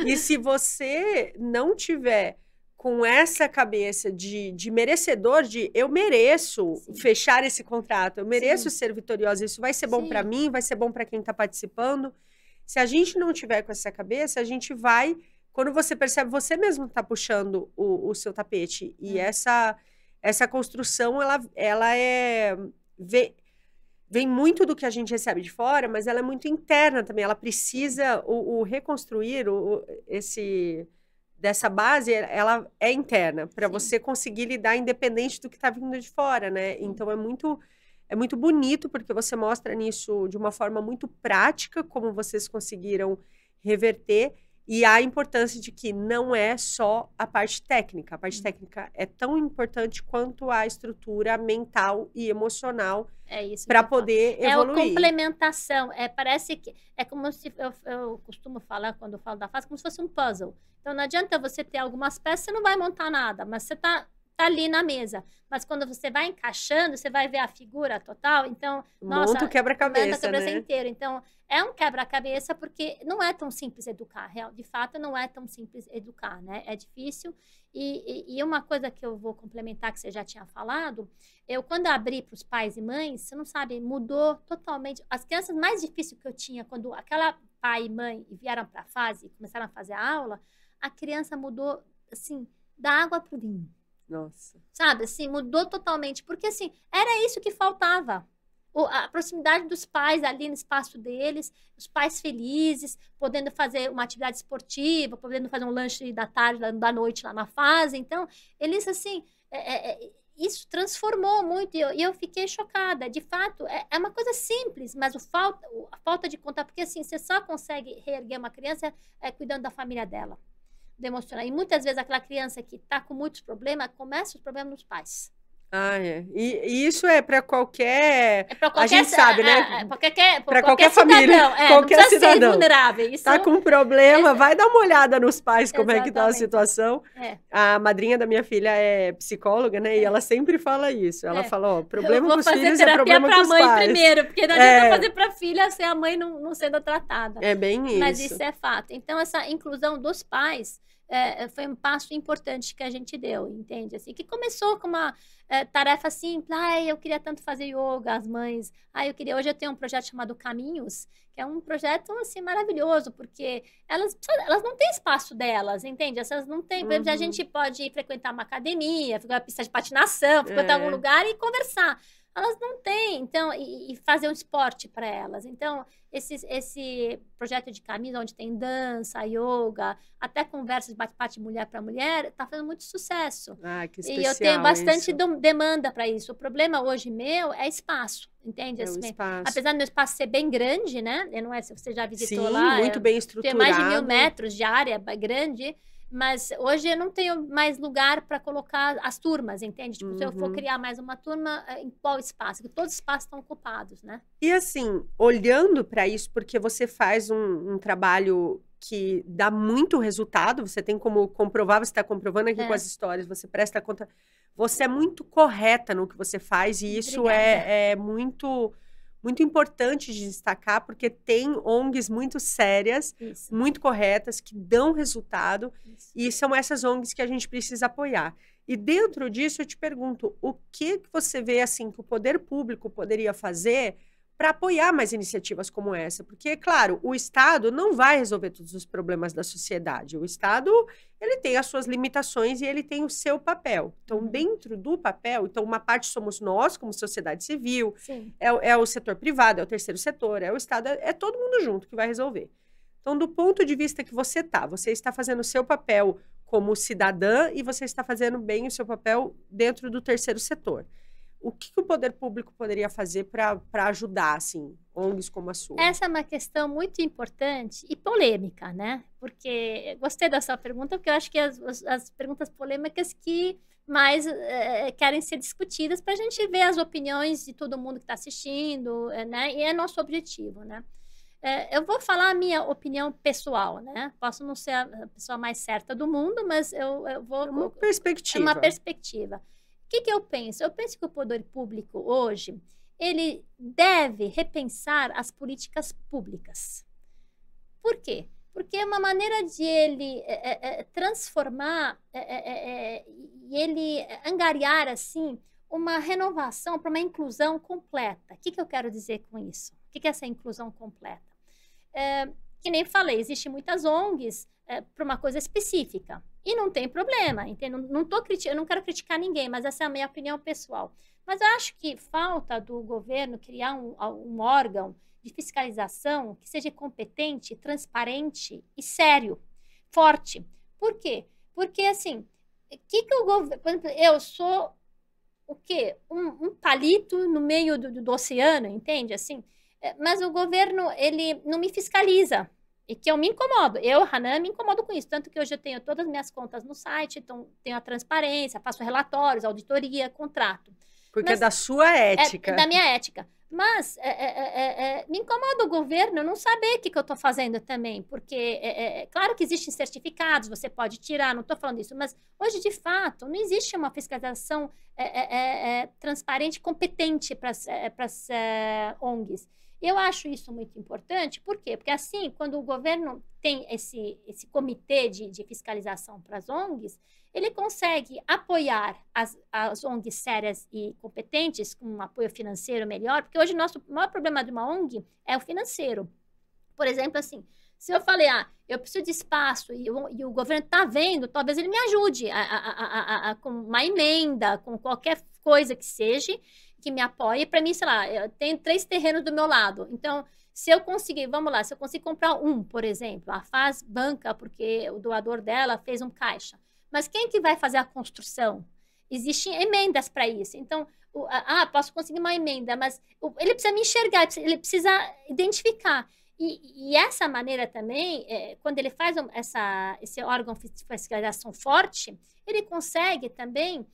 E se você não tiver com essa cabeça de merecedor, de eu mereço fechar esse contrato, eu mereço ser vitoriosa, isso vai ser bom para mim, vai ser bom para quem está participando. Se a gente não tiver com essa cabeça, a gente vai... Quando você percebe, você mesmo está puxando o seu tapete. E essa construção, ela vem muito do que a gente recebe de fora, mas ela é muito interna também. Ela precisa, reconstruir dessa base, ela é interna, para você conseguir lidar independente do que está vindo de fora, né? Então, é muito bonito, porque você mostra nisso de uma forma muito prática, como vocês conseguiram reverter, e a importância de que não é só a parte técnica. A parte técnica é tão importante quanto a estrutura mental e emocional para poder evoluir. É a complementação. Parece que é como se eu costumo falar quando eu falo da fase, como se fosse um puzzle. Então não adianta você ter algumas peças, você não vai montar nada, mas você tá ali na mesa. Mas quando você vai encaixando, você vai ver a figura total. Então, monta o quebra-cabeça, né? inteiro. Então, é um quebra-cabeça porque não é tão simples educar. De fato, não é tão simples educar, né? É difícil. E uma coisa que eu vou complementar, que você já tinha falado, quando abri para os pais e mães, você não sabe, mudou totalmente. As crianças mais difíceis que eu tinha, quando aquela pai e mãe vieram para a fase e começaram a fazer a aula, a criança mudou, assim, da água para o vinho. Nossa. Sabe, assim, mudou totalmente. Porque, assim, era isso que faltava. A proximidade dos pais ali no espaço deles, os pais felizes, podendo fazer uma atividade esportiva, podendo fazer um lanche da tarde, da noite lá na fase. Então, eles, assim, isso transformou muito e eu fiquei chocada. De fato, é uma coisa simples, mas a falta de contato, porque, assim, você só consegue reerguer uma criança cuidando da família dela. Demonstrar. E muitas vezes aquela criança que está com muitos problemas, começa os problemas nos pais. E isso é para qualquer... a gente sabe, né? Para qualquer família, qualquer cidadão. Ser vulnerável. Isso... Tá com um problema, vai dar uma olhada nos pais, como é que tá a situação. A madrinha da minha filha é psicóloga, né? E ela sempre fala isso. Ela fala, problema com os filhos é problema com os pais. Eu vou fazer terapia para a mãe primeiro, porque não adianta fazer para a filha se a mãe não sendo tratada. É bem isso. Mas isso é fato. Então, essa inclusão dos pais foi um passo importante que a gente deu, entende? Assim, que começou com uma tarefa simples. Eu queria tanto fazer yoga, as mães. Hoje eu tenho um projeto chamado Caminhos, que é um projeto, assim, maravilhoso, porque elas não têm espaço delas, entende? Elas não têm... Por exemplo, a gente pode ir frequentar uma academia, frequentar uma pista de patinação, frequentar algum lugar e conversar. Elas não têm, então, e fazer um esporte para elas. Então, esse projeto de Caminhos, onde tem dança, yoga, até conversas de bate-papo mulher para mulher, está fazendo muito sucesso. Que especial. E eu tenho bastante demanda para isso. O problema hoje meu é espaço, entende? Assim, espaço. Apesar do meu espaço ser bem grande, né? Não é se você já visitou lá. Sim, muito bem estruturado. Tem mais de 1000 metros de área grande. Mas hoje eu não tenho mais lugar para colocar as turmas, entende? Tipo, se eu for criar mais uma turma, em qual espaço? Porque todos os espaços estão ocupados, né? E assim, olhando para isso, porque você faz um trabalho que dá muito resultado, você tem como comprovar, você está comprovando aqui com as histórias, você presta conta, você é muito correta no que você faz e isso é muito... muito importante de destacar, porque tem ONGs muito sérias, muito corretas, que dão resultado, e são essas ONGs que a gente precisa apoiar. E dentro disso, eu te pergunto, o que você vê, assim, que o poder público poderia fazer para apoiar mais iniciativas como essa? Porque, claro, o Estado não vai resolver todos os problemas da sociedade. O Estado, ele tem as suas limitações e ele tem o seu papel. Então, dentro do papel, então uma parte somos nós, como sociedade civil, é o setor privado, é o terceiro setor, é o Estado, é todo mundo junto que vai resolver. Então, do ponto de vista que você está fazendo o seu papel como cidadã e você está fazendo bem o seu papel dentro do terceiro setor. O que o poder público poderia fazer para ajudar, assim, ONGs como a sua? Essa é uma questão muito importante e polêmica, né? Porque gostei da sua pergunta, porque eu acho que as perguntas polêmicas que mais querem ser discutidas para a gente ver as opiniões de todo mundo que está assistindo, né? E é nosso objetivo, né? Eu vou falar a minha opinião pessoal, né? Posso não ser a pessoa mais certa do mundo, mas eu vou... É uma perspectiva. É uma perspectiva. O que eu penso? Eu penso que o poder público hoje, ele deve repensar as políticas públicas. Por quê? Porque é uma maneira de ele transformar e ele angariar, assim, uma renovação para uma inclusão completa. O que eu quero dizer com isso? O que é essa inclusão completa? Que nem falei, existem muitas ONGs para uma coisa específica. E não tem problema, entende? Eu não quero criticar ninguém, mas essa é a minha opinião pessoal. Mas eu acho que falta do governo criar um órgão de fiscalização que seja competente, transparente e sério, forte. Por quê? Porque, assim, que o governo... Por exemplo, eu sou o quê? Um palito no meio do oceano, entende? Assim, mas o governo, ele não me fiscaliza. E que eu me incomodo. Eu, Hanan, me incomodo com isso. Tanto que hoje eu tenho todas as minhas contas no site, então tenho a transparência, faço relatórios, auditoria, contrato. Porque é da sua ética. É da minha ética. Mas me incomoda o governo não saber o que eu estou fazendo também. Porque, claro que existem certificados, você pode tirar, não estou falando isso. Mas hoje, de fato, não existe uma fiscalização transparente, competente para as ONGs. Eu acho isso muito importante, por quê? Porque assim, quando o governo tem esse comitê de fiscalização para as ONGs, ele consegue apoiar as ONGs sérias e competentes com um apoio financeiro melhor, porque hoje o maior problema de uma ONG é o financeiro. Por exemplo, assim, se eu falei, eu preciso de espaço e o governo está vendo, talvez ele me ajude com uma emenda, com qualquer coisa que seja, que me apoie. Para mim, sei lá, eu tenho 3 terrenos do meu lado. Então, se eu conseguir, vamos lá, se eu conseguir comprar por exemplo, a Faz banca, porque o doador dela fez um caixa. Mas quem que vai fazer a construção? Existem emendas para isso. Então, posso conseguir uma emenda, mas ele precisa me enxergar, ele precisa identificar. E essa maneira também, quando ele faz esse órgão de fiscalização forte, ele consegue também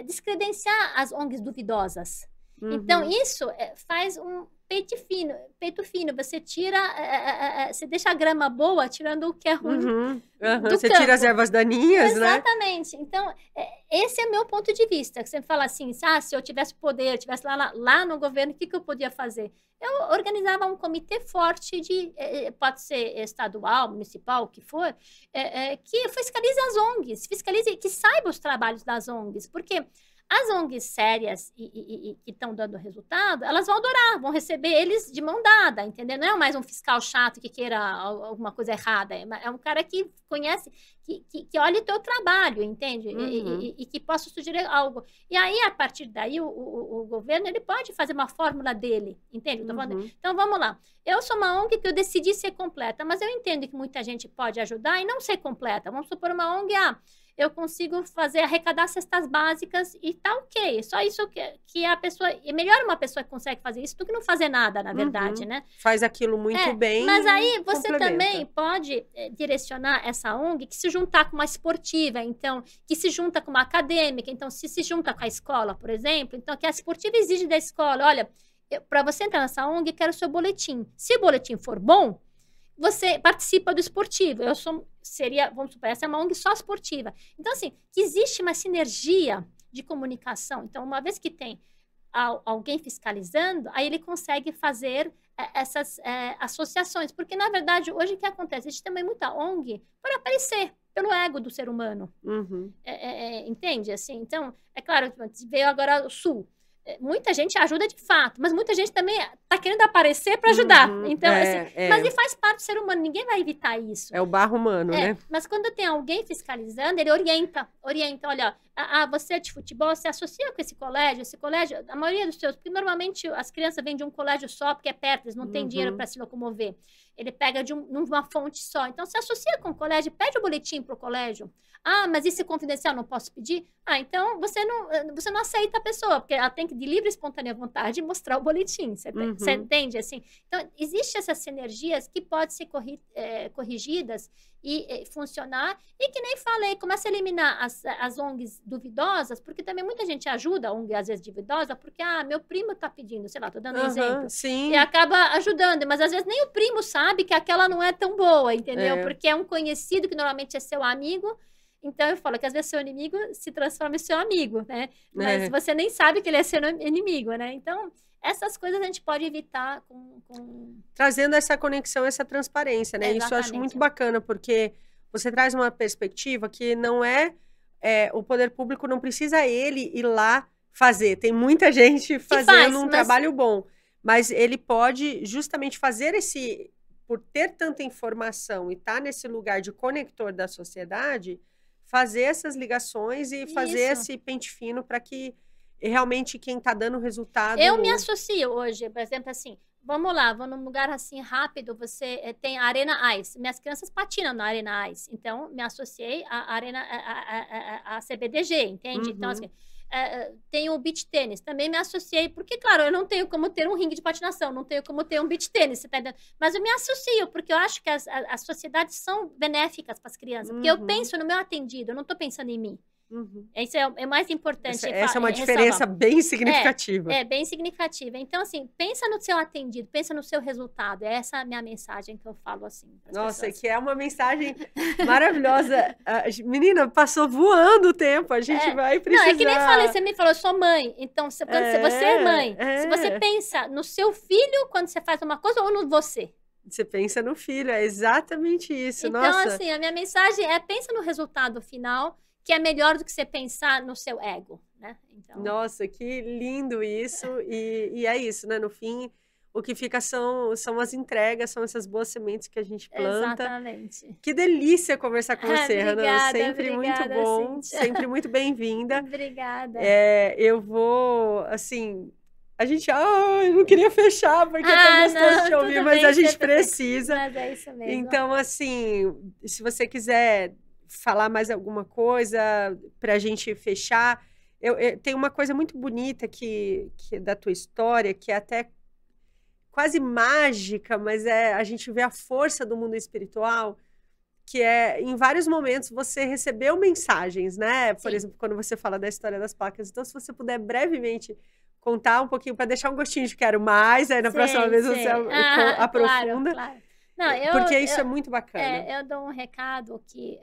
descredenciar as ONGs duvidosas. Uhum. Então, isso faz um peito fino. Você tira, você deixa a grama boa, tirando o que é ruim Você tira as ervas daninhas, Exatamente. Então, esse é o meu ponto de vista. Você fala assim, se eu tivesse poder, tivesse lá no governo, o que eu podia fazer? Eu organizava um comitê forte pode ser estadual, municipal, o que for, que fiscalize as ONGs, que saiba os trabalhos das ONGs, porque as ONGs sérias e que estão dando resultado, elas vão adorar, vão receber eles de mão dada, entendeu? Não é mais um fiscal chato que queira alguma coisa errada, é um cara que conhece, que olha o teu trabalho, entende? E que possa sugerir algo. E aí, a partir daí, o governo, ele pode fazer uma fórmula dele, entende? Então, vamos lá. Eu sou uma ONG que eu decidi ser completa, mas eu entendo que muita gente pode ajudar e não ser completa. Vamos supor uma ONG, eu consigo arrecadar cestas básicas e tá ok. Só isso que a pessoa... É melhor uma pessoa que consegue fazer isso do que não fazer nada, na verdade, né? Faz aquilo muito bem. Mas aí você também pode direcionar essa ONG que se juntar com uma esportiva, então, que se junta com uma acadêmica, então, se junta com a escola, por exemplo, então, que a esportiva exige da escola, olha, para você entrar nessa ONG, eu quero o seu boletim. Se o boletim for bom, você participa do esportivo. Vamos supor, essa é uma ONG só esportiva. Então, assim, que existe uma sinergia de comunicação. Então, uma vez que tem alguém fiscalizando, aí ele consegue fazer essas associações. Porque, na verdade, hoje o que acontece? Existe também muita ONG para aparecer pelo ego do ser humano. Entende? Assim, então, é claro, veio agora o Sul. Muita gente ajuda de fato, mas muita gente também está querendo aparecer para ajudar. Então, mas ele faz parte do ser humano, ninguém vai evitar isso. É o barro humano, né? Mas quando tem alguém fiscalizando, ele orienta, olha, você é de futebol, você associa com esse colégio, a maioria dos seus, porque normalmente as crianças vêm de um colégio só, porque é perto, eles não têm dinheiro para se locomover. Ele pega de uma fonte só. Então, se associa com o colégio, pede o boletim para o colégio. Mas isso é confidencial, não posso pedir? Então você não aceita a pessoa, porque ela tem que, de livre e espontânea vontade, mostrar o boletim. Você entende? Assim? Então, existem essas sinergias que podem ser corrigidas e funcionar. E que nem falei, começa a eliminar as ONGs duvidosas, porque também muita gente ajuda a ONG, às vezes, duvidosa, porque, meu primo está pedindo, sei lá, estou dando um exemplo. Sim. E acaba ajudando, mas às vezes nem o primo sabe que aquela não é tão boa, entendeu? Porque é um conhecido que normalmente é seu amigo. Então, eu falo que às vezes seu inimigo se transforma em seu amigo, né? Mas você nem sabe que ele é seu inimigo, né? Então, essas coisas a gente pode evitar com... Trazendo essa conexão, essa transparência, né? Isso eu acho muito bacana, porque você traz uma perspectiva que não o poder público não precisa ele ir lá fazer. Tem muita gente fazendo um trabalho bom. Mas ele pode justamente fazer por ter tanta informação e estar nesse lugar de conector da sociedade, fazer essas ligações e fazer esse pente fino para que realmente quem está dando resultado... Eu me associo hoje, por exemplo, assim, vamos lá, vou num lugar assim rápido, você tem a Arena Ice, minhas crianças patinam na Arena Ice, então me associei à Arena, a CBDG, entende? Então, assim, tem o beach tênis, também me associei, porque, claro, eu não tenho como ter um ringue de patinação, não tenho como ter um beach tênis, você tá entendendo? Mas eu me associo, porque eu acho que as sociedades são benéficas para as crianças, porque eu penso no meu atendido, eu não estou pensando em mim. Isso é mais importante. Essa é uma diferença bem significativa. Bem significativa. Então, assim, pensa no seu atendido, pensa no seu resultado. Essa é a minha mensagem que eu falo, assim. Nossa, que é uma mensagem maravilhosa. Menina, passou voando o tempo, a gente vai precisar... Não, é que nem falei, você me falou, eu sou mãe. Então, quando você é mãe, se você pensa no seu filho quando você faz uma coisa ou no você? Você pensa no filho, é exatamente isso. Então, nossa. Assim, a minha mensagem é pensa no resultado final, que é melhor do que você pensar no seu ego, né? Então... Nossa, que lindo isso. E é isso, né? No fim, o que fica são as entregas, são essas boas sementes que a gente planta. Exatamente. Que delícia conversar com você, obrigada, Hannah. Sempre obrigada, muito bom, Cíntia. sempre muito bem-vinda. Obrigada. Eu vou, assim... A gente, eu não queria fechar, porque é tão gostoso de ouvir, mas a gente precisa. Mas é isso mesmo. Então, assim, se você quiser... falar mais alguma coisa para a gente fechar. Tem uma coisa muito bonita que da tua história, que é até quase mágica, mas a gente vê a força do mundo espiritual, que em vários momentos você recebeu mensagens, né? Por exemplo, quando você fala da história das placas. Então, se você puder brevemente contar um pouquinho, para deixar um gostinho de quero mais, aí na próxima vez você aprofunda. Claro. Não, porque isso é muito bacana. Eu dou um recado que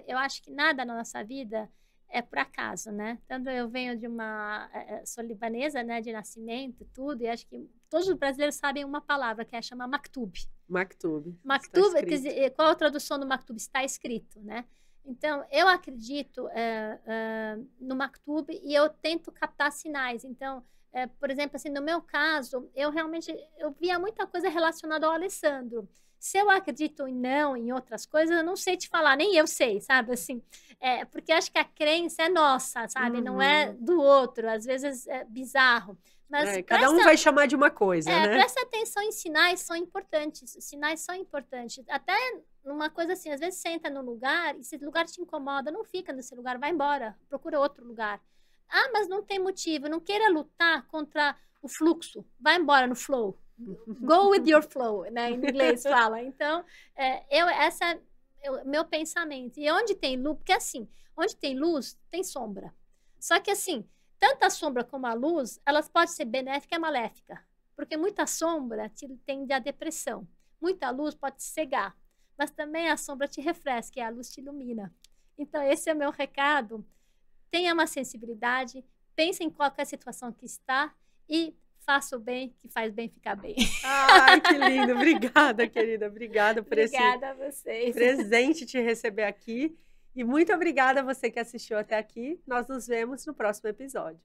eu acho que nada na nossa vida é por acaso, né? Tanto eu venho de sou libanesa, né, de nascimento, tudo, e acho que todos os brasileiros sabem uma palavra que chama maktub. Maktub. Maktub, quer dizer, qual a tradução do maktub? Está escrito, né? Então, eu acredito no maktub e eu tento captar sinais. Então, por exemplo, assim, no meu caso, eu via muita coisa relacionada ao Alessandro. Se eu acredito em outras coisas, eu não sei te falar, nem eu sei, sabe, assim, porque acho que a crença é nossa, sabe, não é do outro, às vezes é bizarro. Mas cada um vai chamar de uma coisa, né? Presta atenção em sinais, são importantes, até numa coisa assim, às vezes você entra num lugar, e se o lugar te incomoda, não fica nesse lugar, vai embora, procura outro lugar. Mas não tem motivo, não queira lutar contra o fluxo, vai embora no flow. Go with your flow, né? Em inglês fala. Então, esse é o meu pensamento. E onde tem luz, porque assim, onde tem luz, tem sombra. Só que assim, tanto a sombra como a luz, elas podem ser benéfica e maléfica. Porque muita sombra tende à depressão. Muita luz pode te cegar. Mas também a sombra te refresca e a luz te ilumina. Então, esse é o meu recado. Tenha uma sensibilidade, pense em qualquer situação que está e faça o bem, que faz bem ficar bem. Ai, que lindo. Obrigada, querida. Obrigada por Obrigada a vocês. Presente te receber aqui. E muito obrigada a você que assistiu até aqui. Nós nos vemos no próximo episódio.